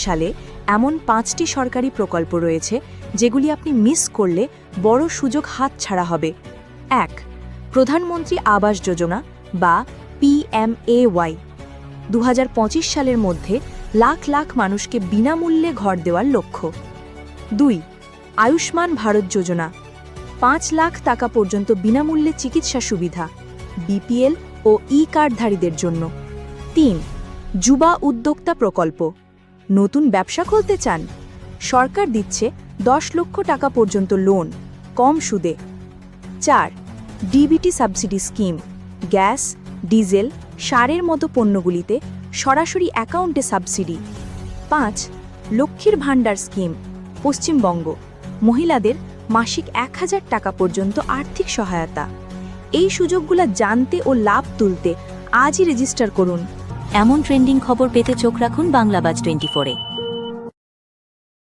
সালে এমন 5টি সরকারি প্রকল্প রয়েছে যেগুলি আপনি মিস করলে বড় সুযোগ হাতছাড়া হবে। 1. প্রধানমন্ত্রী আবাস যোজনা বা PMAY। 2025 সালের মধ্যে লাখ লাখ মানুষকে বিনামূল্যে ঘর দেওয়ার লক্ষ্য। 2. আয়ুষ্মান ভারত যোজনা, 5 লাখ টাকা পর্যন্ত বিনামূল্যে চিকিৎসা সুবিধা BPL ও কার্ডধারীদের জন্য। 3. যুবা উদ্যোক্তা প্রকল্প, নতুন ব্যবসা খুলতে চান, সরকার দিচ্ছে 10 লক্ষ টাকা পর্যন্ত লোন কম সুদে। 4. DBT subsidy scheme, gas, diesel, সারের মতো পণ্যগুলিতে সরাসরি অ্যাকাউন্টে সাবসিডি। 5. লক্ষ্মীর ভাণ্ডার স্কিম, পশ্চিমবঙ্গ, মহিলাদের মাসিক 1000 টাকা পর্যন্ত আর্থিক সহায়তা। এই সুযোগগুলো জানতে ও লাভ তুলতে আজই রেজিস্টার করুন। এমন ট্রেন্ডিং খবর পেতে চোখ রাখুন বাংলাবাজ 24-এ।